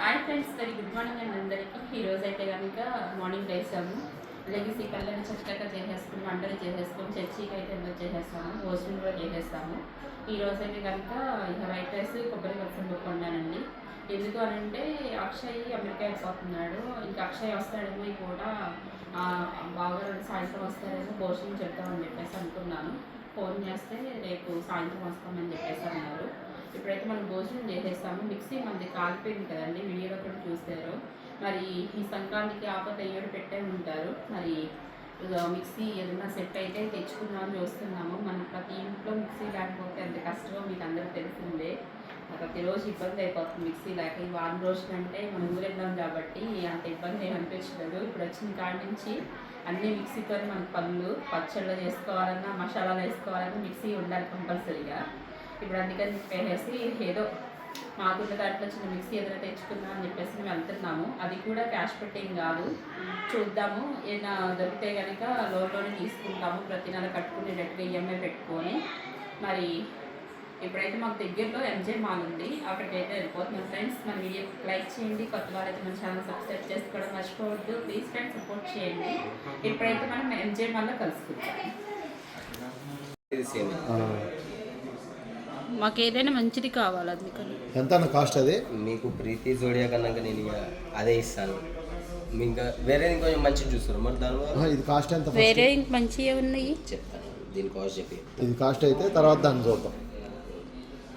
Hi friends, very good morning అండి అందరికీ. ఈరోజు అయితే కనుక మార్నింగ్ లేసాము, లెగిసి పళ్ళని చక్కగా చేసేసుకుని వంటలు చేసేసుకొని చర్చికి అయితే చేసేస్తాము, భోజనం కూడా చేసేస్తాము. ఈరోజు అయితే కనుక ఇక వైట్ రైస్ కొబ్బరి రసం వండానండి. ఎందుకు అని అంటే అక్షయ్ అమెరికా వెళ్ళిపోతున్నాడు. ఇంకా అక్షయ్ వస్తాడేమో కూడా బాగా సాయంత్రం వస్తాడేమో భోజనం చెప్తామని చెప్పేసి అనుకున్నాను. ఫోన్ చేస్తే రేపు సాయంత్రం వస్తామని చెప్పేసి అన్నారు. ఇప్పుడైతే మనం భోజనం చేసేస్తాము. మిక్సీ మనది కాలిపోయింది కదండి, వీడియోలో కూడా చూస్తారు. మరి ఈ సంక్రాంతికి ఆపద ఏడు పెట్టే ఉంటారు. మరి మిక్సీ ఏదైనా సెట్ అయితే తెచ్చుకుందామని చూస్తున్నాము. మన ప్రతి ఇంట్లో మిక్సీ లేకపోతే ఎంత కష్టమో మీకు అందరికీ తెలిసిందే. ప్రతిరోజు ఇబ్బంది అయిపోతుంది మిక్సీ లేక. ఈ వారం రోజులంటే మనం ఊరెళ్ళాం కాబట్టి అంత ఇబ్బంది ఏమి అనిపించలేదు. ఇప్పుడు వచ్చిన కాడి నుంచి అన్ని మిక్సీతో మనకు పళ్ళు పచ్చళ్ళు చేసుకోవాలన్నా మసాలాలు వేసుకోవాలన్నా మిక్సీ ఉండాలి కంపల్సరీగా. ఇప్పుడు అందుకని చెప్పేసి ఏదో మాకున్న దాంట్లో చిన్న మిక్సీ ఏదైనా తెచ్చుకుందాం అని చెప్పేసి మేము వెళ్తున్నాము. అది కూడా క్యాష్ పెట్టేం కాదు, చూద్దాము ఏదైనా దొరికితే కనుక లోన్లోనే తీసుకుంటాము. ప్రతి నెల కట్టుకునేటట్టుగా ఈఎంఐ పెట్టుకొని. మరి ఇప్పుడైతే మాకు దగ్గరలో ఎంజే మాల్ ఉంది, అక్కడికైతే వెళ్ళిపోతున్నాం ఫ్రెండ్స్. మన వీడియో లైక్ చేయండి, కొత్త వాళ్ళైతే మన ఛానల్ సబ్స్క్రైబ్ చేసుకోవడం మర్చిపోవద్దు ప్లీజ్ ఫ్రెండ్స్, సపోర్ట్ చేయండి. ఇప్పుడైతే మనం ఎంజే మాల్లో కలుసుకుంటాం. మాకు ఏదైనా మంచిది కావాలి, అందుకని. ఎంత కాస్ట్ అది? మీకు ప్రీతి జోడియా కన్నాక నేను అదే ఇస్తాను. ఇంకా వేరే ఇంకొంచెం మంచిది చూస్తారు మరి దానివల్ల. ఇది కాస్ట్ ఎంత? వేరే మంచిగా ఉన్నాయి చెప్తాను, దీని కాస్ట్ చెప్పి. ఇది కాస్ట్ అయితే తర్వాత దాన్ని చూద్దాం.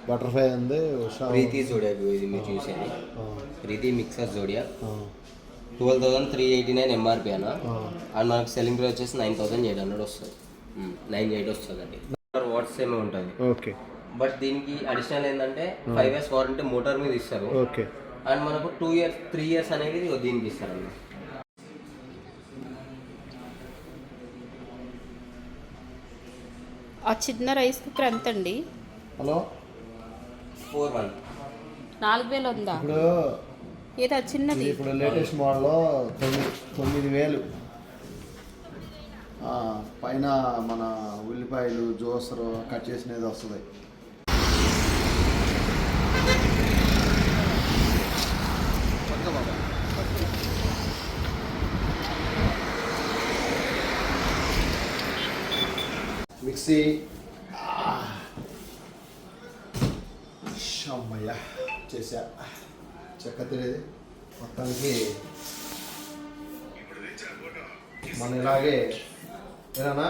బటర్ఫ్లై ఉంది, ప్రీతి జోడియా ఇది మీరు చూసేది. ప్రీతి మిక్సర్ జోడియా 12,389 ఎంఆర్పి అన్న. అండ్ మనకు సెల్లింగ్ ప్రైస్ వచ్చేసి 9,800 వస్తుంది. 98 వస్తుంది అండి. వాట్స్ ఏమో ఉంటుంది. ఓకే. బట్ దీనికి అడిషనల్ ఏంటంటే 5 years వారంటీ మోటార్ మీద ఇస్తారు. ఓకే. అండ్ మనకు 2 years 3 years అనేది దీనికి ఇస్తారండి. ఆ చిన్న రైస్ కుక్కర్ ఎంత అండి? హలో, 4,100. 4,000 ఉందా? ఇప్పుడు ఏదో చిన్నది ఇప్పుడు లేటెస్ట్ మోడల్లో 9,000 పైన మన ఉల్లిపాయలు జ్యూసర్ కట్ చేసినది వస్తుంది. మిక్సీ అమ్మయ్య చేసా. చెక్క తెలియదు మొత్తానికి. మనం ఇలాగే ఏనా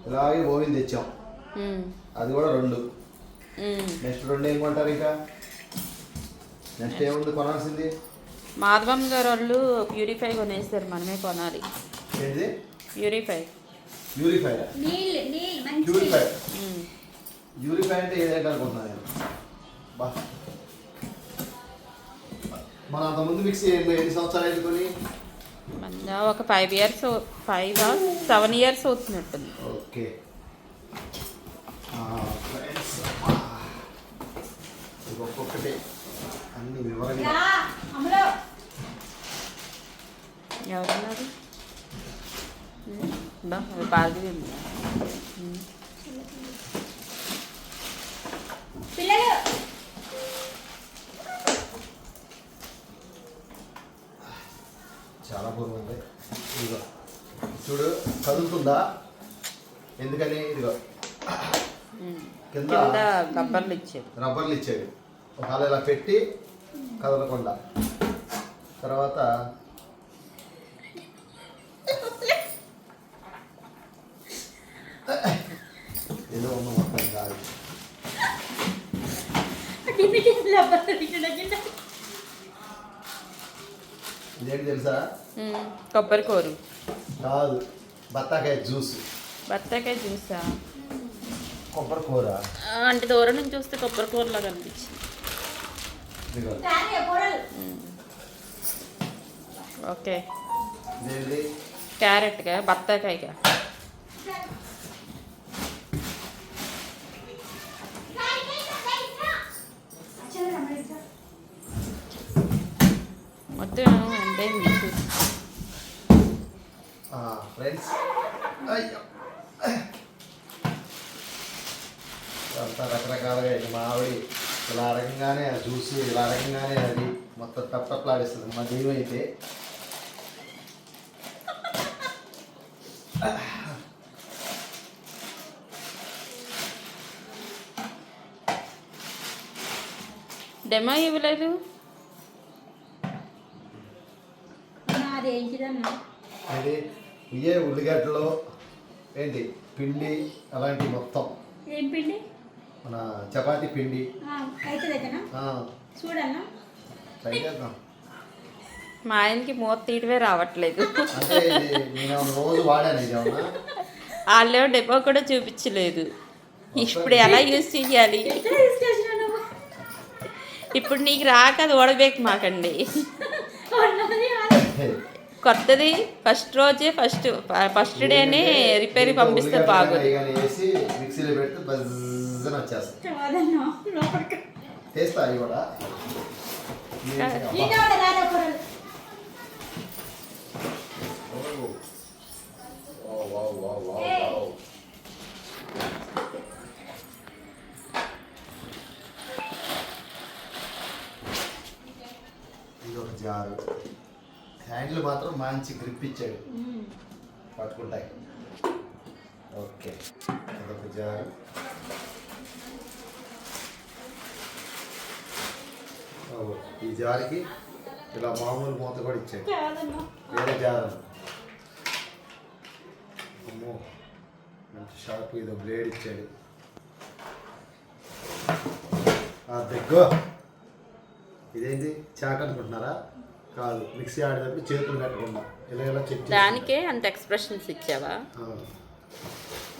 ఇలాగే ఓవెన్ తెచ్చాం, అది కూడా 2. నెక్స్ట్ 2 ఏం కొంటారు? ఇంకా నెక్స్ట్ ఏముంది కొనాల్సింది? మాధవం గారు వాళ్ళు ప్యూరిఫై కొనేస్తారు, మనమే కొనాలి. ఏంటిది? ప్యూరిఫై. యూరిఫై ప్యూరిఫై యూరిఫై అంటే ఏదైతే అనుకుంటున్నాను నేను. బా, మన అంతకుముందు మిక్సీ ఎన్ని సంవత్సరాలు ఎదుర్కొని? ఒక 5 years 7 years అవుతున్నట్టుంది. ఓకే. ఒక్కొక్కటి అన్ని వివరంగా. ఎవరున్నారు? బాగా చాలా పూర్వం ఉంది. ఇదిగో చూడు, కదులుతుందా? ఎందుకని? ఇదిగో కింద రబ్బర్లు ఇచ్చాడు. ఒకవేళ ఇలా పెట్టి కదలకుండా. తర్వాత ఏదో ఉన్న మొత్తం కాదు. ఇదేంటి తెలుసా? కొబ్బరి కూర కాదు, బత్తాకాయ జ్యూస్. బత్తాకాయ జ్యూసా? కొబ్బరి కూర అంటే దూరం నుంచి చూస్తే కొబ్బరి కూరలా కనిపించింది. ఓకే. క్యారెట్గా బత్తాకాయగా? మొత్తం అంటే ఫ్రెండ్స్ అంతా రకరకాలుగా. మా ఆవిడ ఇలా అడగంగానే అది చూసి, ఇలా అడగంగానే అది మొత్తం మొత్తం టప్టప్లాడిస్తుంది మా దెయ్యం అయితే. డెమో ఇవ్వలేదు. అదేంటిదన్నా? అది ఇవే ఉల్లిగడ్డలు ఏంటి పిండి అలాంటివి మొత్తం. ఏం పిండి? మన చపాతీ పిండి. అవుతుందైతేనా? చూడన్నా ట్రై చేద్దాం. మా ఆయనకి మూత తీయడమే రావట్లేదు. అంటే నేను రోజు వాడాను ఇది ఏమన్నా. వాళ్ళు డెమో కూడా చూపించలేదు. ఇప్పుడు ఎలా యూజ్ చేయాలి? ఇప్పుడు నీకు రాక అది ఓడబేక్ మాకండి. కొత్తది ఫస్ట్ రోజే ఫస్ట్ డేనే రిపేర్ పంపిస్తే బాగుంది. వేసి మిక్సీలో పెడితే బజ్జన వచ్చేస్తాయి. టేస్ట్ అవి కూడా ఇది ఒక జారు. హ్యాండిల్ మాత్రం మంచి గ్రిప్ ఇచ్చాడు, పట్టుకుంటాయి. ఓకే, అదొక జారు. ఈ జారికి ఇలా మామూలు మూత కూడా ఇచ్చాడు. వేరే జారు. అమ్మో, మంచి షార్ప్ ఇది బ్లేడ్ ఇచ్చాడు. దగ్గర ఇదేంటి చాక్ అనుకుంటున్నారా? కాదు, మిక్సీ ఆడేటప్పుడు చేతులు పెట్టకుండా ఇలా ఇలా చెక్. దానికే అంత ఎక్స్ప్రెషన్స్ ఇచ్చావా?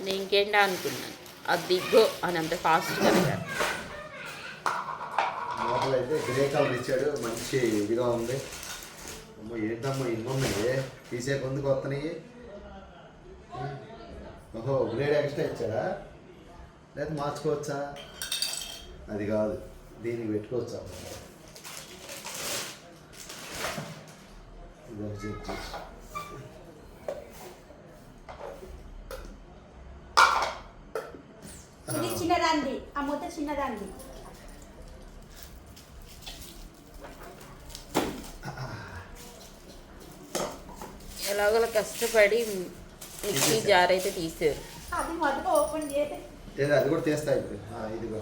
నేను ఇంకేంటా అనుకున్నాను. అది దిగ్గో అని అంత ఫాస్ట్గా. లోపల అయితే గ్రే కలర్ ఇచ్చాడు, మంచి ఇదిగా ఉంది. అమ్మో ఏంటమ్మా ఇన్ని ఉన్నాయి, తీసే కొందుకు వస్తున్నాయి. ఓహో, బ్లేడ్ ఎక్స్ట్రా ఇచ్చాడా? లేదా మార్చుకోవచ్చా? అది కాదు, దీనికి పెట్టుకోవచ్చా? ఇదొక చెక్. ఇది చిన్నదాంది, ఆ మూత చిన్నదాంది. ఎలాగోలా కష్టపడి మిక్సీ జార్ అయితే తీసారు. అది మొదట ఓపెన్ చేసి అది కూడా తీస్తా ఇప్పుడు. ఇదిగో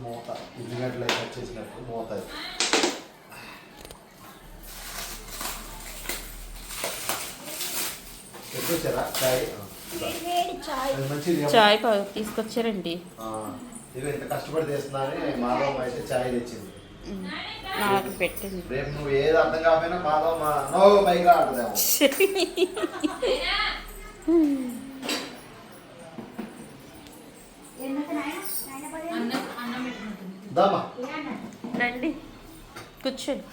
మూత, ఉల్లిగడ్డలు అయితే వచ్చేసినట్టు మూత. వచ్చారా చాయ్? మంచిది. చాయ్ తీసుకొచ్చారండి. ఇక ఇంత కష్టపడి చేస్తున్నానే మాధవ్ అయితే చాయ్ తెచ్చింది. నాకు పెట్టింది. రేపు నువ్వు ఏది అర్థం కాకపోయినా మాధవ్ నో పైకి రావట్లేము. దామా రండి కూర్చోండి,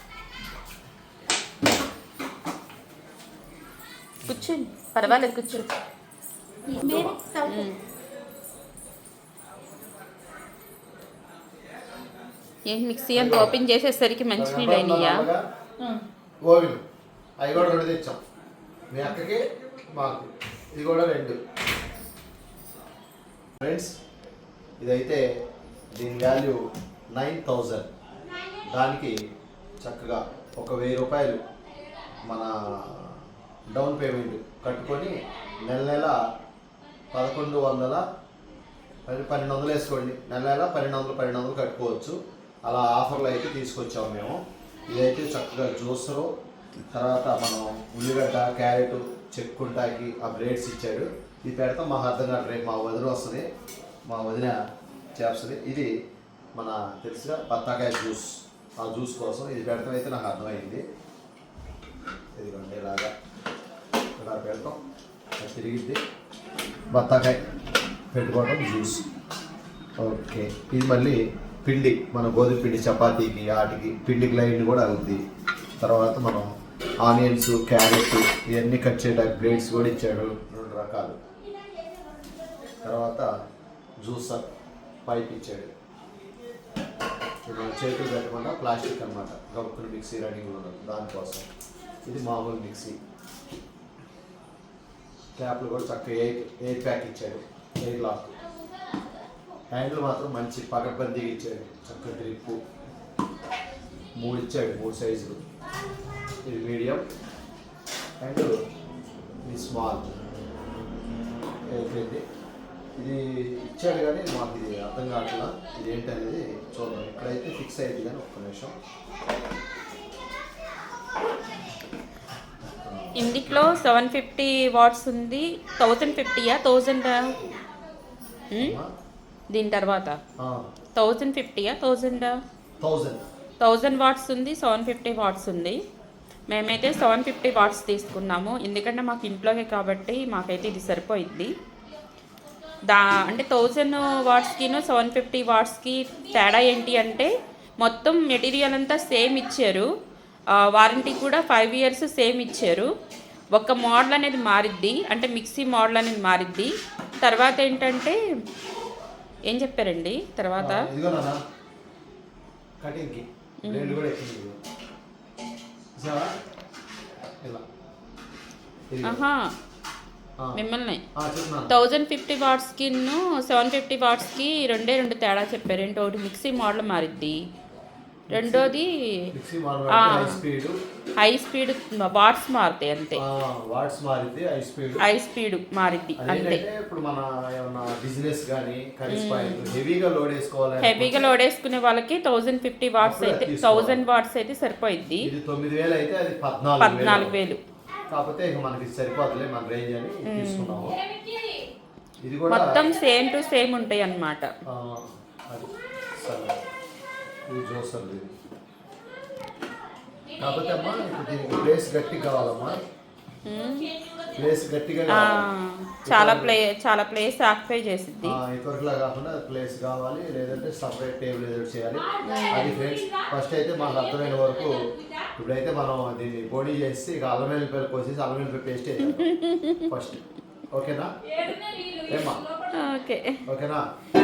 కూర్చోండి, పర్వాలేదు కూర్చోండి. ఏంటి మిక్సీ అంత ఓపెన్ చేసేసరికి మంచినీళ్ళు అయినాయా? ఓవిలు అవి కూడా 2 తెచ్చాం. మీ అక్కకి మాకు ఇది కూడా 2. ఫ్రెండ్స్, ఇదైతే దీని వాల్యూ 9000. దానికి చక్కగా ఒక 1000 రూపాయలు మన డౌన్ పేమెంట్ కట్టుకొని నెల నెల 1100 1200 వేసుకోండి. నెల నెల 1200 కట్టుకోవచ్చు. అలా ఆఫర్లు అయితే తీసుకొచ్చాము మేము. ఇదైతే చక్కగా జ్యూసరు, తర్వాత మనం ఉల్లిగడ్డ, క్యారెట్ చెక్కుంటాకి ఆ బ్రేడ్స్ ఇచ్చాడు. ఇది పెడతాం, మాకు అర్థం కాదు. రేపు మా వదిన వస్తుంది, మా వదిన చేస్తుంది. ఇది మన తెలుసుగా బత్తాకాయ జ్యూస్, ఆ జ్యూస్ కోసం ఇది పెడతాం అయితే నాకు అర్థమైంది. ఇదిగోండి ఇలా పెడతాం, అది తిరిగిద్ది. బత్తాకాయ పెట్టుకోవడం జ్యూస్. ఓకే, ఇది మళ్ళీ పిండి మన గోధుమ పిండి చపాతీకి వాటికి పిండికి లైన్ కూడా అవుతుంది. తర్వాత మనం ఆనియన్స్, క్యారెట్ ఇవన్నీ కట్ చేయడానికి బ్లేడ్స్ కూడా ఇచ్చాడు 2 రకాలు. తర్వాత జ్యూసర్ పైప్ ఇచ్చాడు. చేతులు పెట్టకుండా ప్లాస్టిక్ అనమాట, గబుక్కుని మిక్సీ రన్నింగ్ ఉండదు దానికోసం. ఇది మామూలు మిక్సీ. క్యాప్లు కూడా చక్కగా ఎయిర్ ప్యాక్ ఇచ్చాడు, ఎయిర్ లాక్. హ్యాండిల్ మాత్రం మంచి పకడ్బందీగా ఇచ్చాడు, చక్కగా గ్రిప్పు. 3 ఇచ్చాడు, 3 సైజులు. ఇది మీడియం అండ్ ఇది స్మాల్. అయిపోయింది. ఇది ఇచ్చాడు కానీ మాకు ఇది అర్థం కావట్లా, ఇది ఏంటనేది చూద్దాం. ఇక్కడైతే ఫిక్స్ అయింది కానీ ఒక్క నిమిషం. ఇందులో 750 వాట్స్ ఉంది. 1050యా 1000? దీని తర్వాత 1050యా 1000? 1000 వాట్స్ ఉంది, 750 వాట్స్ ఉంది. మేమైతే 750 వాట్స్ తీసుకున్నాము, ఎందుకంటే మాకు ఇంట్లోకే కాబట్టి మాకైతే ఇది సరిపోయింది. అంటే 1000 వాట్స్కిను 750 వాట్స్కి తేడా ఏంటి అంటే మొత్తం మెటీరియల్ అంతా సేమ్ ఇచ్చారు, వారంటీ కూడా 5 years సేమ్ ఇచ్చారు. ఒక మోడల్ అనేది మారిద్ది, అంటే మిక్సీ మోడల్ అనేది మారిద్ది. తర్వాత ఏంటంటే ఏం చెప్పారండి తర్వాత? మిమ్మల్ని 1050 వాట్స్కి 750 వాట్స్కి 2 తేడా చెప్పారు. ఏంటో ఒకటి మిక్సీ మోడల్ మారిద్ది, రెండోది హై స్పీడ్ వాట్స్ మారుతాయి అంతే. వాట్స్ మారిద్ది, హై స్పీడ్ మారిద్ది అంతే. ఇప్పుడు మన ఏమన్నా బిజినెస్ గానీ హెవీగా లోడ్ వేసుకునే వాళ్ళకి 1050 వాట్స్ అయితే 1000 వాట్స్ అయితే సరిపోయిద్ది. 9,000 అయితే అది 14,000. కాకపోతే మనకి సరిపోతులే మన రేంజ్ అని తీసుకున్నాము. ఇది కూడా మొత్తం సేమ్ టు సేమ్ ఉంటాయి అన్నమాట. అది సరే, ఇది జ్యూసర్. ఇది కాకపోతే అమ్మా ఇప్పుడు దీనికి ప్లేస్ గట్టి కావాలమ్మా, ప్లేస్ గట్టిగా చాలా ప్లేస్ ఆక్యుపై చేసిద్ది. ఇతరులా కాకుండా ప్లేస్ కావాలి, లేదంటే సపరేట్ టేబుల్ ఏదో చేయాలి. అది ఫ్రెండ్స్ ఫస్ట్ అయితే మాకు అర్థమైన వరకు. ఇప్పుడైతే మనం దీన్ని పొడి చేసి ఇక అల్లం వెల్లిపాయలు కోసేసి అల్లం వెల్లిపాయ పేస్ట్ వేయాలి ఫస్ట్. ఓకేనా ఏమ్మా? ఓకేనా?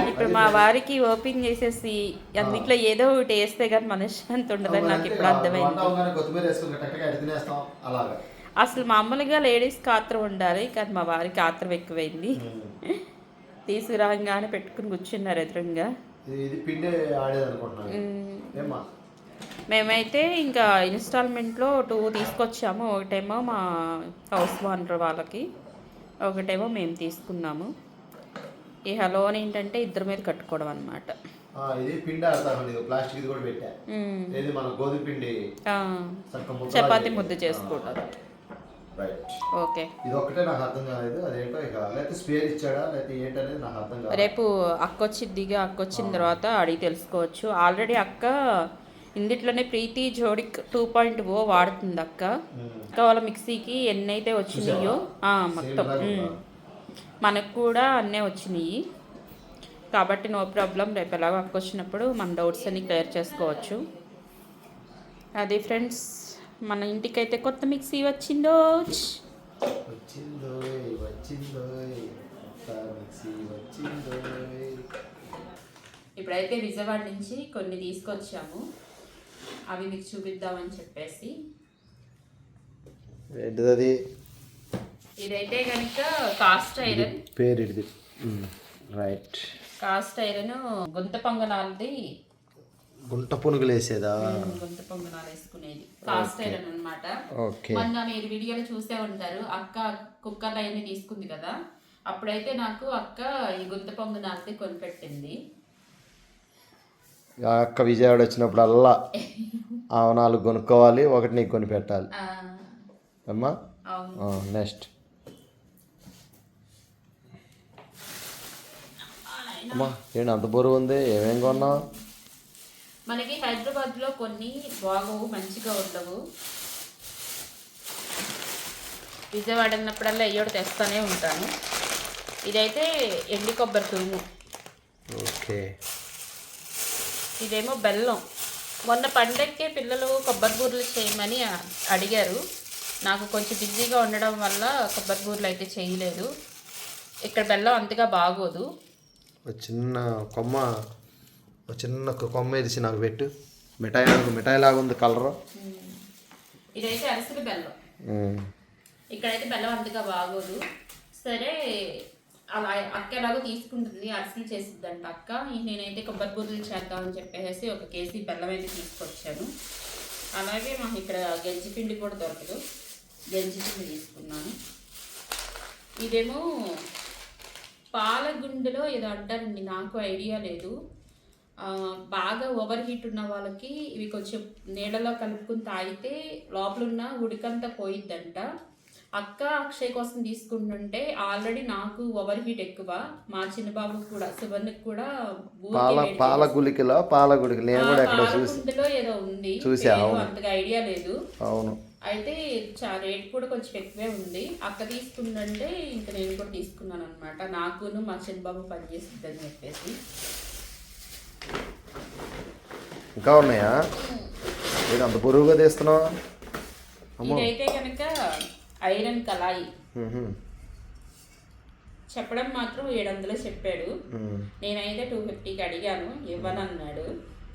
ఇప్పుడు మా వారికి ఓపెన్ చేసేసి అన్నిట్లో ఏదో ఒకటి వేస్తే కానీ మనశ్శాంతి ఉండదని నాకు ఇప్పుడు అర్థమైంది. కొత్తిమీర వేసుకుని కరెక్ట్గా తినేస్తాం అలాగా. అసలు మామూలుగా లేడీస్కి ఆత్రం ఉండాలి, కానీ మా వారికి ఆత్రం ఎక్కువైంది. తీసుకురాగానే పెట్టుకుని కూర్చున్నారు ఎదురుగా. మేమైతే ఇంకా ఇన్స్టాల్మెంట్లో 2 తీసుకొచ్చాము. ఒకటేమో మా హౌస్ ఓనర్ వాళ్ళకి, ఒకటేమో మేము తీసుకున్నాము. ఈ లోన్ ఏంటంటే ఇద్దరి మీద కట్టుకోవడం అనమాట. ఇది పిండి ప్లాస్టిక్ ఇది కూడా పెట్టా. ఇది మన గోధుమ పిండి చపాతీ ముద్ద చేసుకోవడం. ఓకే, ఇది ఒకటే నాకు అర్థం కాలేదు, అదేంటో ఇక లేకపోతే స్పేర్ ఇచ్చాడా లేకపోతే ఏంటనేది నాకు అర్థం కాలేదు. రేపు అక్క వచ్చిన తర్వాత అడిగి తెలుసుకోవచ్చు. ఆల్రెడీ అక్క ఇందుట్లోనే ప్రీతి జోడిక్ 2.0 వాడుతుంది అక్క. ఇంకా వాళ్ళ మిక్సీకి ఎన్ని అయితే వచ్చినాయో మొత్తం మనకు కూడా అన్నీ వచ్చినాయి కాబట్టి నో ప్రాబ్లం. రేపు ఎలాగో అక్క వచ్చినప్పుడు మన డౌట్స్ అన్ని క్లియర్ చేసుకోవచ్చు. అది ఫ్రెండ్స్, మన ఇంటికైతే కొత్త మిక్సీ వచ్చిందో. ఇప్పుడైతే విజయవాడ నుంచి కొన్ని తీసుకొచ్చాము, అవి మీకు చూపిద్దామని చెప్పేసి. ఇదైతే కనుక కాస్ట్ ఐరన్, పేరు రైట్, కాస్ట్ ఐరన్ గుంత పొంగనాలది. గుంట పునుగులు వేసేదా? గుంత పొంగనాలు వేసుకునేది కాస్ట్ ఐరన్ అనమాట. మొన్న మీరు వీడియోలో చూసే ఉంటారు, అక్క కుక్కర్లు అవన్నీ తీసుకుంది కదా, అప్పుడైతే నాకు అక్క ఈ గుంత పొంగనాలది కొనిపెట్టింది. అక్క విజయవాడ వచ్చినప్పుడల్లా 4 కొనుక్కోవాలి, ఒకటి నీకు కొని పెట్టాలి అమ్మా. నెక్స్ట్ అమ్మా ఏంటి అంత బరువు ఉంది, ఏమేం కొన్నావు? మనకి హైదరాబాద్లో కొన్ని బాగోవు, మంచిగా ఉండవు. విజయవాడ ఉన్నప్పుడల్లా అయ్యోడు తెస్తానే ఉంటాను. ఇదైతే ఎండి కొబ్బరి తురుము. ఓకే, ఇదేమో బెల్లం. మొన్న పండగకే పిల్లలు కొబ్బరి బూరెలు చేయమని అడిగారు. నాకు కొంచెం బిజీగా ఉండడం వల్ల కొబ్బరి బూరెలు అయితే చేయలేదు. ఇక్కడ బెల్లం అంతగా బాగోదు. చిన్న కొమ్మ ఇరిచి నాకు పెట్టు. మిఠాయి లాగా ఉంది కలరు. ఇదైతే అరిసెల బెల్లం. ఇక్కడైతే బెల్లం అంతగా బాగోదు. సరే అలా అక్క ఎలాగో తీసుకుంటుంది, అరిసెలు చేసిద్దంట అక్క. నేనైతే కొబ్బరి బూరెలు చేద్దామని చెప్పేసి 1 కేజీ బెల్లం అయితే తీసుకొచ్చాను. అలాగే మాకు ఇక్కడ గంజి పిండి కూడా దొరకదు, గంజి పిండి తీసుకున్నాను. ఇదేమో పాలగుండెలో ఏదో అంటారండి, నాకు ఐడియా లేదు. బాగా ఓవర్ హీట్ ఉన్న వాళ్ళకి ఇవి కొంచెం నీళ్ళలో కలుపుకుని తాగితే లోపల ఉన్న ఉడికంతా పోయిద్దంట. అక్క అక్షయ్ కోసం తీసుకుంటుంటే ఆల్రెడీ నాకు ఓవర్ హీట్ ఎక్కువ, మా చిన్నబాబుకి కూడా సువర్ణకి కూడా పాలగులికలో ఏదో ఉంది, అంతగా ఐడియా లేదు. అవును, అయితే రేట్ కూడా కొంచెం ఎక్కువే ఉంది. అక్క తీసుకుందంటే ఇంకా నేను కూడా తీసుకున్నాను అనమాట. నాకును మా చిన్నబాబు పనిచేస్తుందని చెప్పేసి. ఇంకా ఉన్నాయా? అంత బరువుగా తీస్తున్నావు? ఇదైతే కనుక ఐరన్ కళాయి. చెప్పడం మాత్రం 700 చెప్పాడు. నేనైతే 250కి అడిగాను, ఇవ్వనన్నాడు.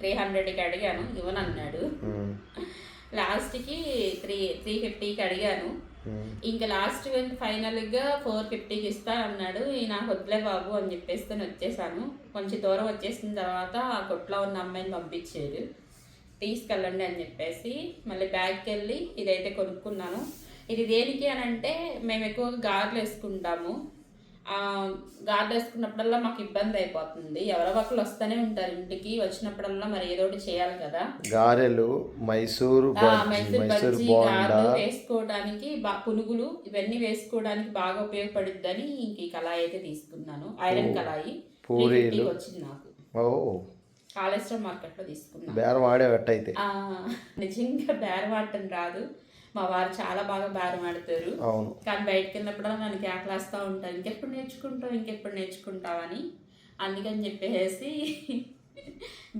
300కి అడిగాను, ఇవ్వనన్నాడు. లాస్ట్కి 350కి అడిగాను. ఇంకా లాస్ట్ ఫైనల్గా 450కి ఇస్తానన్నాడు. నాకు వద్దులే బాబు అని చెప్పేసి వచ్చేసాను. కొంచెం దూరం వచ్చేసిన తర్వాత ఆ కొట్లో ఉన్న అమ్మాయిని పంపించాడు, తీసుకెళ్ళండి అని చెప్పేసి. మళ్ళీ బ్యాగ్కి వెళ్ళి ఇదైతే కొనుక్కున్నాను. ఇది దేనికి అని అంటే, మేము ఎక్కువగా గారెలు వేసుకుంటాము. గారెలు వేసుకున్నప్పుడల్లా మాకు ఇబ్బంది అయిపోతుంది. ఎవరో ఒకరు వస్తూనే ఉంటారు ఇంటికి, వచ్చినప్పుడల్లా మరి ఏదో ఒకటి చేయాలి కదా. గారెలు, మైసూరు బజ్జీ, గారెలు వేసుకోవడానికి పునుగులు ఇవన్నీ వేసుకోవడానికి బాగా ఉపయోగపడుద్దని ఇంక ఈ కళాయి అయితే తీసుకున్నాను. ఐరన్ కళాయి వచ్చింది నాకు. కాళేశ్వరం మార్కెట్లో తీసుకున్నాను. బేరం ఆడేవట్టయితే నిజంగా బేరం ఆడటం రాదు. మా వారు చాలా బాగా బేరం ఆడతారు. కానీ బయటకు వెళ్ళినప్పుడు నన్ను కేకలేస్తూ ఉంటారు, ఇంకెప్పుడు నేర్చుకుంటావని. అందుకని చెప్పేసి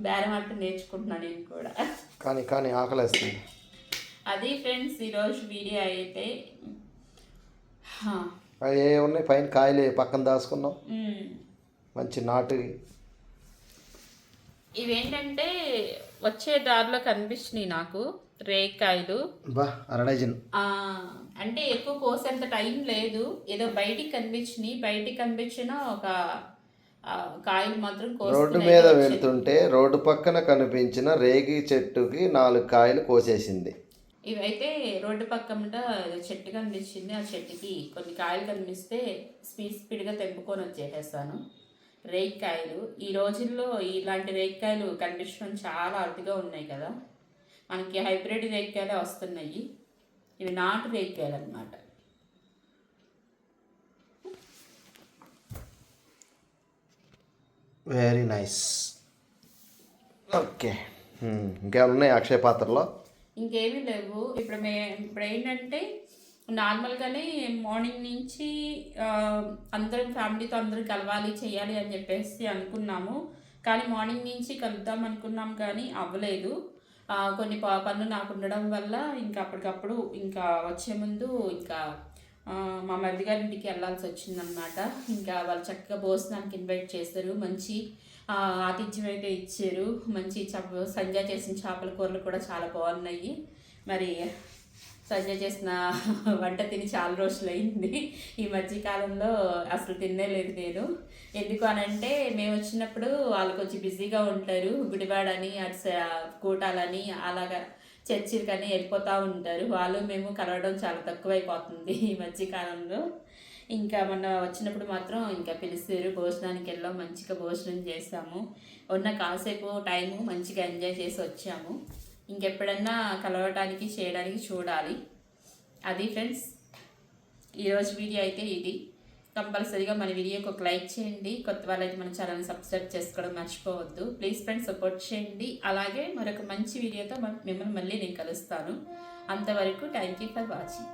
బేరం ఆడటం నేర్చుకుంటున్నాను నేను కూడా. కానీ ఆకలేస్తుంది. అది ఫ్రెండ్స్ ఈరోజు వీడియో అయితే. అవి ఉన్నాయి పైన కాయలు పక్కన దాచుకున్నాం, మంచి నాటు. ఇవేంటంటే వచ్చే దారిలో కనిపించినాయి నాకు రేకాయలు. అంటే ఎక్కువ కోసేంత టైం లేదు, ఏదో బయటికి కనిపించిన ఒక కాయలు మాత్రం రోడ్డు మీద వెళ్తుంటే రోడ్డు పక్కన కనిపించిన రేగి చెట్టుకి 4 కాయలు కోసేసింది. ఇవైతే రోడ్డు పక్కన చెట్టు కనిపించింది, ఆ చెట్టుకి కొన్ని కాయలు కనిపిస్తే స్పీడ్గా తెంపుకొని వచ్చేసేస్తాను. రేగికాయలు ఈ రోజుల్లో ఇలాంటి రేగికాయలు కనిపించడం చాలా అరుదుగా ఉన్నాయి కదా. మనకి హైబ్రిడ్ రేగికాయలే వస్తున్నాయి, ఇవి నాటు రేగికాయలు అన్నమాట. Very nice. ఓకే, ఇంకేమైనా ఉన్నాయి అక్షయ పాత్రలో? ఇంకేమీ లేవు. ఇప్పుడు ఏంటంటే నార్మల్గానే మార్నింగ్ నుంచి అందరం ఫ్యామిలీతో అందరం కలవాలి చేయాలి అని చెప్పేసి అనుకున్నాము. కానీ మార్నింగ్ నుంచి కలుద్దాం అనుకున్నాం కానీ అవ్వలేదు. కొన్ని పనులు నాకు ఉండడం వల్ల ఇంకా అప్పటికప్పుడు ఇంకా వచ్చే ముందు ఇంకా మా మరిది గారి ఇంటికి వెళ్ళాల్సి వచ్చిందనమాట. ఇంకా వాళ్ళు చక్కగా భోజనానికి ఇన్వైట్ చేశారు, మంచి ఆతిథ్యం అయితే ఇచ్చారు. మంచి సంజయ్ చేసిన చేపల కూరలు కూడా చాలా బాగున్నాయి. మరి సంజయ్ చేసిన వంట తిని చాలా రోజులు అయింది. ఈ మధ్యకాలంలో అసలు తినలేదు నేను. ఎందుకు అనంటే మేము వచ్చినప్పుడు వాళ్ళు కొంచెం బిజీగా ఉంటారు, గుడివాడని అటు కూటాలని అలాగా చర్చిలకని వెళ్ళిపోతూ ఉంటారు. వాళ్ళు మేము కలవడం చాలా తక్కువైపోతుంది ఈ మధ్యకాలంలో. ఇంకా మొన్న వచ్చినప్పుడు మాత్రం ఇంకా పిలిచారు, భోజనానికి వెళ్ళాం, మంచిగా భోజనం చేసాము. ఉన్న కాసేపు టైము మంచిగా ఎంజాయ్ చేసి వచ్చాము. ఇంకెప్పుడన్నా కలవటానికి చేయడానికి చూడాలి. అది ఫ్రెండ్స్ ఈరోజు వీడియో అయితే ఇది. కంపల్సరీగా మన వీడియోకి ఒక లైక్ చేయండి. కొత్త వాళ్ళైతే మన ఛానల్ని సబ్స్క్రైబ్ చేసుకోవడం మర్చిపోవద్దు. ప్లీజ్ ఫ్రెండ్స్ సపోర్ట్ చేయండి. అలాగే మరొక మంచి వీడియోతో మిమ్మల్ని మళ్ళీ నేను కలుస్తాను. అంతవరకు థ్యాంక్ యూ ఫర్ వాచింగ్.